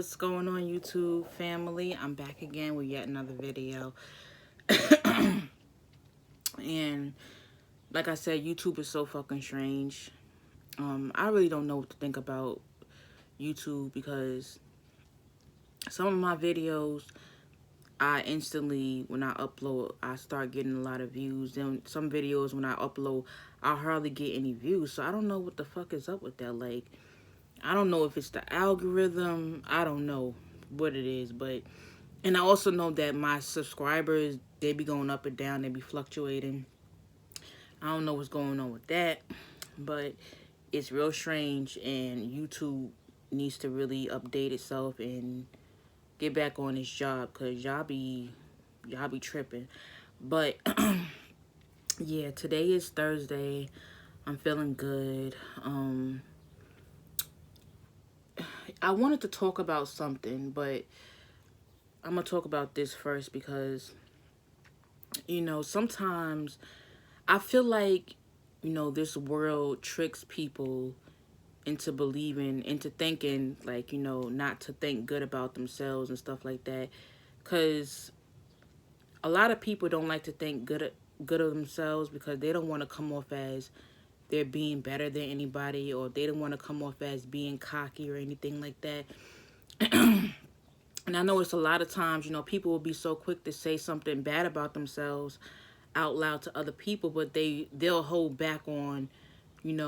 what's going on, YouTube family? I'm back again with yet another video. And like I said, YouTube is so fucking strange. I really don't know what to think about YouTube because some of my videos, I instantly, when I upload, I start getting a lot of views. Then some videos, when I upload, I hardly get any views. So I don't know what the fuck is up with that. Like, I don't know if it's the algorithm. I don't know what it is, but and I also know that my subscribers, they be going up and down, they be fluctuating. I don't know what's going on with that, but it's real strange, and YouTube needs to really update itself and get back on its job, cause y'all be tripping. But yeah, today is Thursday. I'm feeling good. I wanted to talk about something, but I'm gonna talk about this first because sometimes I feel like, this world tricks people into believing, into thinking, like, not to think good about themselves and stuff like that. Because a lot of people don't like to think good of themselves because they don't want to come off as they're being better than anybody, or they don't want to come off as being cocky or anything like that. And I know it's a lot of times, people will be so quick to say something bad about themselves out loud to other people, but they'll hold back on,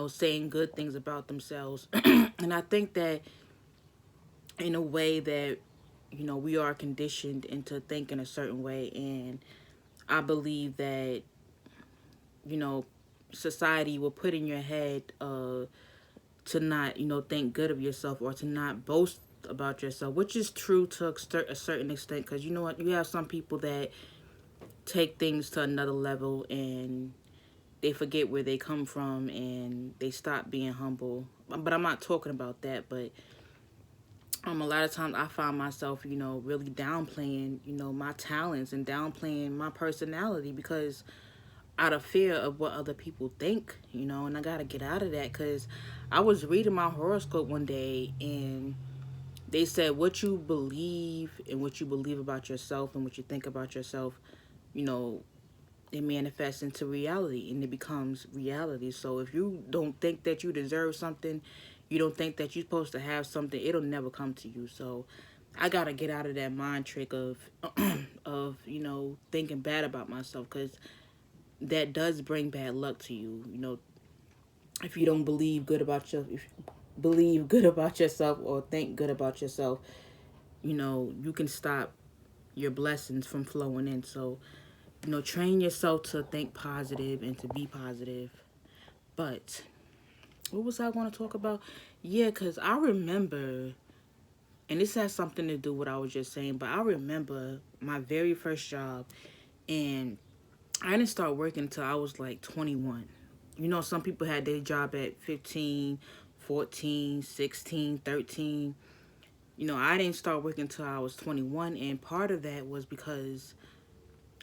saying good things about themselves. And I think that in a way that, we are conditioned into thinking a certain way. And I believe that, you know, society will put in your head to not, think good of yourself or to not boast about yourself, which is true to a certain extent. Because you know what, you have some people that take things to another level and they forget where they come from and they stop being humble. But I'm not talking about that. But a lot of times I find myself, really downplaying, my talents and downplaying my personality because out of fear of what other people think, and I got to get out of that because I was reading my horoscope one day and they said what you believe and what you believe about yourself and what you think about yourself, you know, it manifests into reality and it becomes reality. So if you don't think that you deserve something, you don't think that you're supposed to have something, it'll never come to you. So I gotta get out of that mind trick of of thinking bad about myself, because that does bring bad luck to you. If you don't believe good about yourself, if you believe good about yourself or think good about yourself, you can stop your blessings from flowing in. So train yourself to think positive and to be positive. But what was I going to talk about? Yeah, because I remember, and this has something to do with what I was just saying, but I remember my very first job, and I didn't start working until I was like 21. Some people had their job at 15, 14, 16, 13. I didn't start working until I was 21, and part of that was because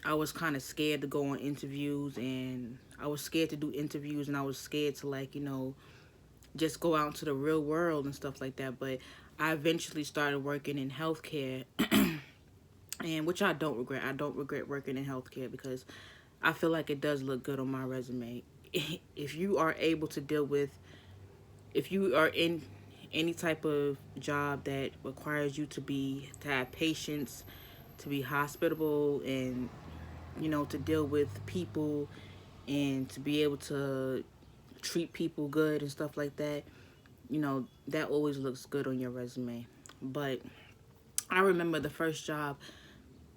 I was kind of scared to go on interviews, and I was scared to do interviews, and I was scared to, like, just go out into the real world and stuff like that. But I eventually started working in healthcare, and which I don't regret. I don't regret working in healthcare because I feel like it does look good on my resume. If you are able to deal with, if you are in any type of job that requires you to have patience, to be hospitable, and to deal with people and to be able to treat people good and stuff like that, that always looks good on your resume. But I remember the first job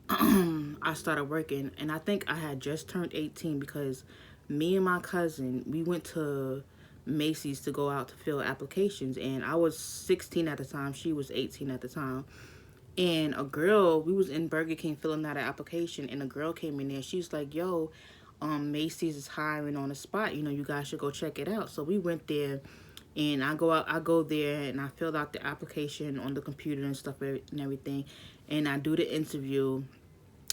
I started working, and I think I had just turned 18 because me and my cousin, we went to Macy's to go out to fill applications, and I was 16 at the time, she was 18 at the time. And we was in Burger King filling out an application, and a girl came in there. She's like, yo, Macy's is hiring on the spot. You guys should go check it out. So we went there, and I go there, and I filled out the application on the computer and stuff and everything. And I do the interview,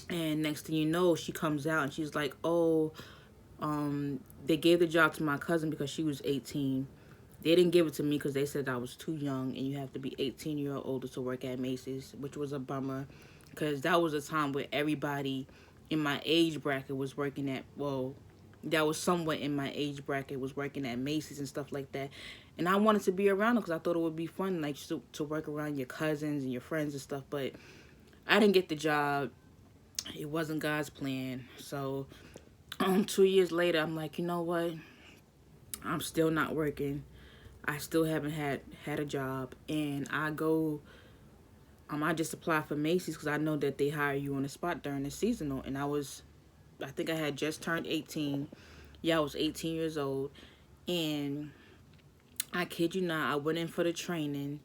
and next thing you know, she comes out, and she's like, oh, they gave the job to my cousin because she was 18. They didn't give it to me because they said I was too young and you have to be 18 or older to work at Macy's, which was a bummer because that was a time where everybody in my age bracket was working at, well, that was somewhat in my age bracket was working at Macy's and stuff like that. And I wanted to be around them because I thought it would be fun, like to work around your cousins and your friends and stuff. But I didn't get the job. It wasn't God's plan. So 2 years later, I'm like, you know what? I'm still not working. I still haven't had a job, and I just apply for Macy's because I know that they hire you on the spot during the seasonal. And I think I had just turned 18. Yeah, I was 18 years old, and I kid you not, I went in for the training,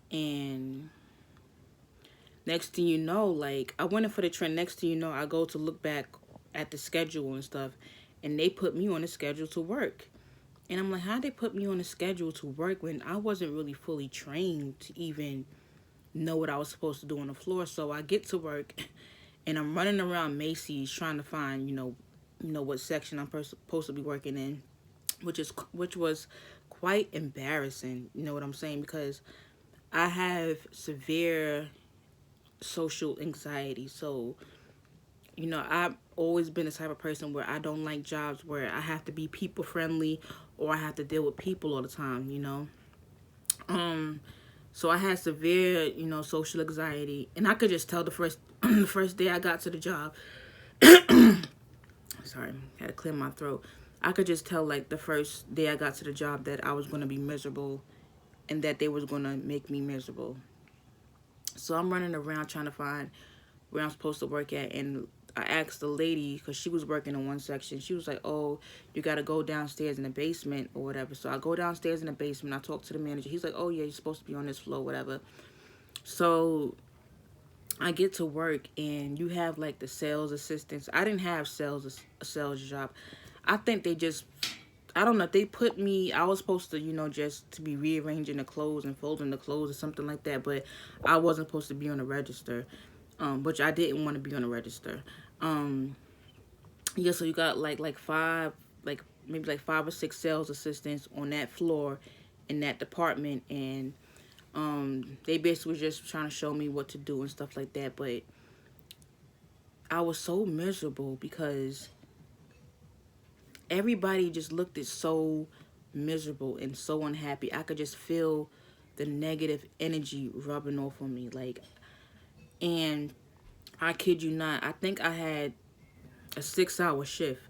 and next thing you know, like, I went in for the training. Next thing you know, I go to look back at the schedule and stuff, and they put me on the schedule to work. And I'm like, how'd they put me on the schedule to work when I wasn't really fully trained to even know what I was supposed to do on the floor? So I get to work, and I'm running around Macy's trying to find, what section I'm supposed to be working in, which was quite embarrassing. You know what I'm saying? Because I have severe social anxiety. So, I've always been the type of person where I don't like jobs where I have to be people friendly or I have to deal with people all the time. So I had severe, social anxiety, and I could just tell the first the first day I got to the job. Sorry, had to clear my throat. I could just tell, like, the first day I got to the job that I was going to be miserable and that they was going to make me miserable. So I'm running around trying to find where I'm supposed to work at, and I asked the lady, because she was working in one section. She was like, oh, you got to go downstairs in the basement or whatever. So I go downstairs in the basement. I talk to the manager. He's like, oh, yeah, you're supposed to be on this floor, whatever. So I get to work, and you have, like, the sales assistants. I didn't have a sales job. I think they just, I don't know, they put me, I was supposed to, just to be rearranging the clothes and folding the clothes or something like that, but I wasn't supposed to be on the register, which I didn't want to be on the register. Yeah, so you got, like five, like, maybe, like, 5 or 6 sales assistants on that floor in that department, and they basically were just trying to show me what to do and stuff like that. But I was so miserable because everybody just looked at so miserable and so unhappy. I could just feel the negative energy rubbing off on me, like, and I kid you not, I think I had a 6-hour shift,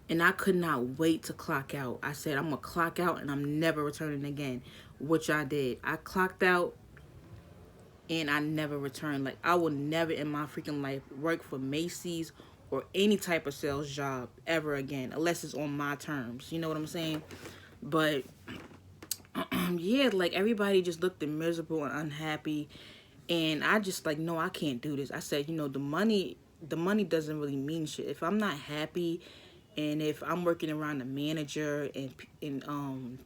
and I could not wait to clock out. I said, I'm gonna clock out and I'm never returning again, which I did. I clocked out and I never returned. Like, I will never in my freaking life work for Macy's or any type of sales job ever again, unless it's on my terms. You know what I'm saying? But yeah, like, everybody just looked miserable and unhappy, and I just, like, no, I can't do this. I said, the money doesn't really mean shit. If I'm not happy, and if I'm working around a manager and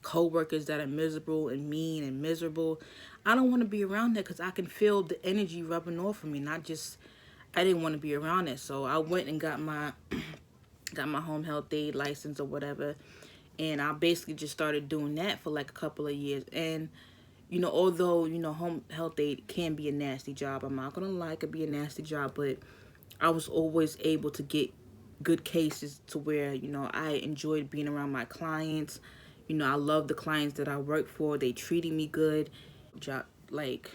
co-workers that are miserable and mean and miserable, I don't want to be around that because I can feel the energy rubbing off of me. I didn't want to be around it. So I went and got my home health aide license or whatever, and I basically just started doing that for like a couple of years. And although home health aide can be a nasty job, I'm not gonna lie, it could be a nasty job, but I was always able to get good cases to where I enjoyed being around my clients. I love the clients that I work for. They treated me good. Job, like,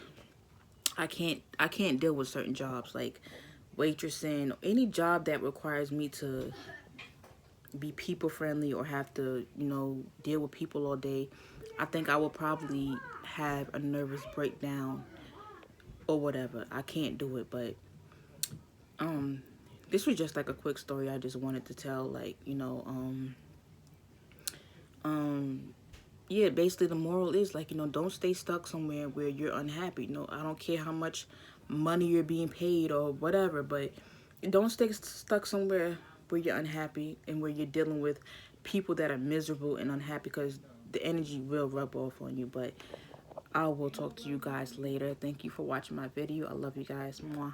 I can't deal with certain jobs like waitressing, any job that requires me to be people friendly or have to deal with people all day. I think I will probably have a nervous breakdown or whatever. I can't do it. But this was just like a quick story I just wanted to tell. Like, yeah, basically the moral is, like, don't stay stuck somewhere where you're unhappy. I don't care how much money you're being paid or whatever, but don't stay stuck somewhere where you're unhappy and where you're dealing with people that are miserable and unhappy, because the energy will rub off on you. But I will talk to you guys later. Thank you for watching my video. I love you guys. Mwah.